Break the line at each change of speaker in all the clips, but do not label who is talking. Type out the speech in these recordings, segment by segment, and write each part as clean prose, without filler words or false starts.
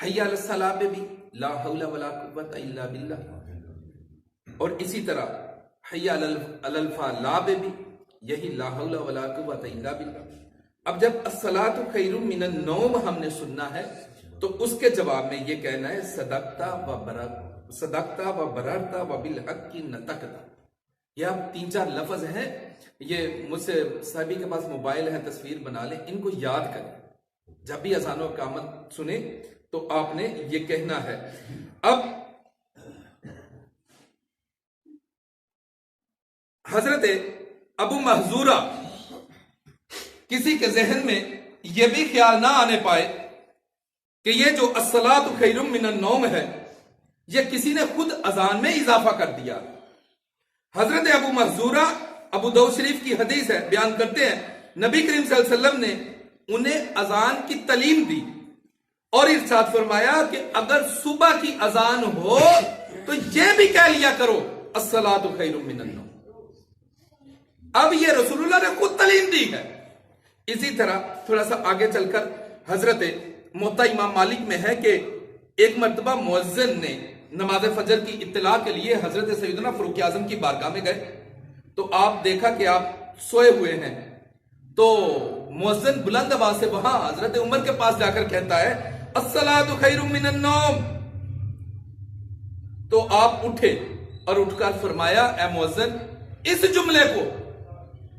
حی علی الصلاۃ پہ بھی لا حول ولا قوت الا باللہ، اور اسی طرح حی علی الفلاح پہ بھی یہی لا حول ولا قوت الا باللہ۔ اب جب الصلاۃ خیر من النوم ہم نے سننا ہے تو اس کے جواب میں یہ کہنا ہے صدقتا و بررتا و بالحق نطقتا۔ یہ اب 3-4 لفظ ہیں، یہ مجھ سے صاحبی کے پاس موبائل ہے، تصویر بنا لیں، ان کو یاد کریں، جب بھی اذان و اقامت سنیں تو آپ نے یہ کہنا ہے۔ اب حضرت ابو محذورہ کسی کے ذہن میں یہ بھی خیال نہ آنے پائے کہ یہ جو الصلاۃ خیر من النوم ہے یہ کسی نے خود اذان میں اضافہ کر دیا۔ حضرت ابو محذورہ ابو داؤد شریف کی حدیث ہے، بیان کرتے ہیں نبی کریم صلی اللہ علیہ وسلم نے انہیں اذان کی تعلیم دی اور ارشاد فرمایا کہ اگر صبح کی اذان ہو تو یہ بھی کہہ لیا کرو الصلاۃ خیر من النوم۔ اب یہ رسول اللہ نے خود تعلیم دی ہے۔ اسی طرح تھوڑا سا آگے چل کر حضرت موطا امام مالک میں ہے کہ ایک مرتبہ مؤذن نے نماز فجر کی اطلاع کے لیے حضرت سیدنا فاروق اعظم کی بارگاہ میں گئے تو آپ دیکھا کہ آپ سوئے ہوئے ہیں، تو مؤذن بلند آواز سے وہاں حضرت عمر کے پاس جا کر کہتا ہے الصلاۃ خیر من النوم۔ تو آپ اٹھے اور اٹھ کر فرمایا اے مؤذن اس جملے کو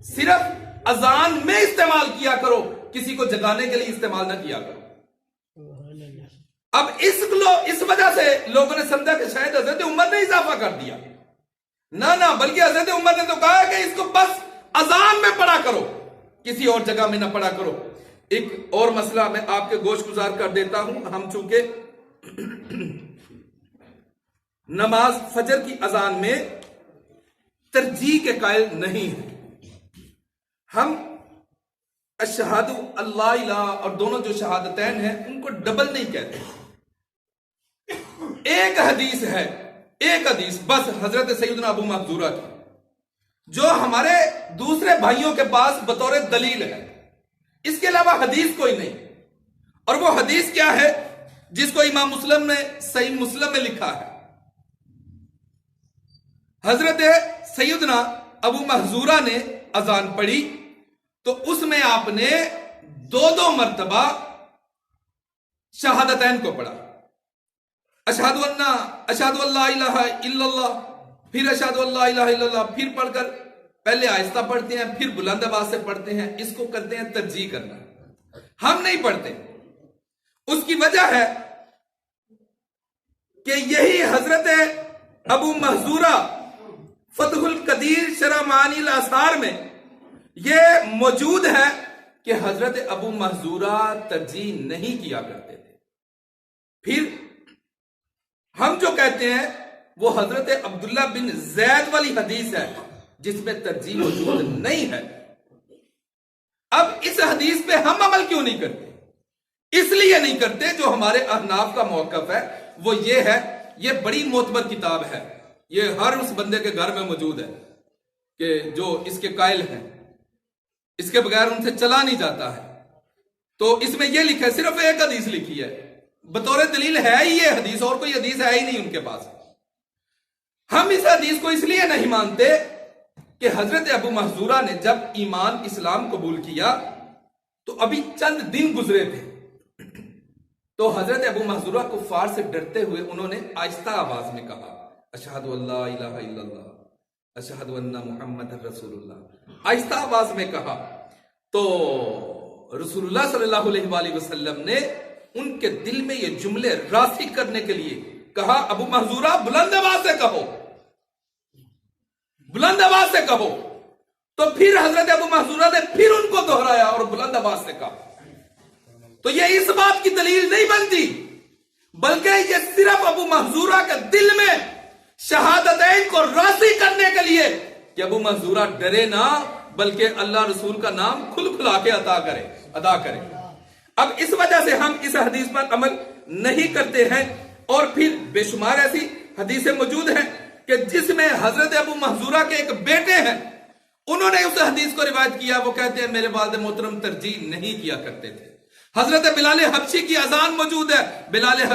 صرف اذان میں استعمال کیا کرو، کسی کو جگانے کے لیے استعمال نہ کیا کرو۔ اب اس وجہ سے لوگوں نے سمجھا کہ شاید حضرت عمر نے اضافہ کر دیا، نہ بلکہ حضرت عمر نے تو کہا کہ اس کو بس اذان میں پڑھا کرو، کسی اور جگہ میں نہ پڑھا کرو۔ ایک اور مسئلہ میں آپ کے گوش گزار کر دیتا ہوں، ہم چونکہ نماز فجر کی اذان میں ترجیح کے قائل نہیں ہیں، ہم اشہد اللہ الہ اور دونوں جو شہادتین ہیں ان کو ڈبل نہیں کہتے۔ ایک حدیث بس حضرت سیدنا ابو محذورہ کی جو ہمارے دوسرے بھائیوں کے پاس بطور دلیل ہے، اس کے علاوہ حدیث کوئی نہیں۔ اور وہ حدیث کیا ہے جس کو امام مسلم نے صحیح مسلم میں لکھا ہے؟ حضرت سیدنا ابو محذورہ نے اذان پڑھی تو اس میں آپ نے 2 مرتبہ شہادتین کو پڑھا، اشہد اللہ الہ الا اللہ، پھر اشہد اللہ الہ الا اللہ، پھر پڑھ کر پہلے آہستہ پڑھتے ہیں پھر بلند آواز سے پڑھتے ہیں، اس کو کرتے ہیں ترجیح کرنا۔ ہم نہیں پڑھتے، اس کی وجہ ہے کہ یہی حضرت ابو محذورہ فتح القدیر شرح معانی الاثار میں یہ موجود ہے کہ حضرت ابو محذورہ ترجیح نہیں کیا کرتے تھے۔ پھر ہم جو کہتے ہیں وہ حضرت عبداللہ بن زید والی حدیث ہے جس میں ترجیح موجود نہیں ہے۔ اب اس حدیث پہ ہم عمل کیوں نہیں کرتے؟ اس لیے نہیں کرتے جو ہمارے احناف کا موقف ہے وہ یہ ہے، یہ بڑی معتبر کتاب ہے، یہ ہر اس بندے کے گھر میں موجود ہے کہ جو اس کے قائل ہیں، اس کے بغیر ان سے چلا نہیں جاتا ہے۔ تو اس میں یہ لکھا ہے، صرف ایک حدیث لکھی ہے، بطور دلیل ہے ہی یہ حدیث، اور کوئی حدیث ہے ہی نہیں ان کے پاس۔ ہم اس حدیث کو اس لیے نہیں مانتے کہ حضرت ابو محذورہ نے جب ایمان اسلام قبول کیا تو ابھی چند دن گزرے تھے، تو حضرت ابو محذورہ کفار سے ڈرتے ہوئے انہوں نے آہستہ آواز میں کہا اشہد اللہ الہ الا اللہ اشہد ان محمد رسول اللہ، آہستہ آواز میں کہا۔ تو رسول اللہ صلی اللہ علیہ وآلہ وسلم نے ان کے دل میں یہ جملے راسخ کرنے کے لیے کہا ابو محذورہ بلند آواز سے کہو، بلند آواز سے کہو۔ تو پھر حضرت ابو محذورہ نے پھر ان کو دہرایا اور بلند آواز سے کہا۔ تو یہ اس بات کی دلیل نہیں بنتی، بلکہ یہ صرف ابو محذورہ کے دل میں شہادتین کو راسخ کرنے کے لیے کہ ابو محذورہ ڈرے نہ بلکہ اللہ رسول کا نام کھل کھلا کے ادا کرے۔ اب اس وجہ سے ہم اس حدیث پر عمل نہیں کرتے ہیں، اور پھر بے شمار ایسی حدیثیں موجود ہیں کہ جس میں حضرت ابو محذورہ کے ایک بیٹے ہیں، انہوں نے اس حدیث کو روایت کیا، وہ کہتے ہیں میرے والد محترم ترجیح نہیں کیا کرتے تھے۔ حضرت بلال حبشی کی اذان موجود ہے، بلال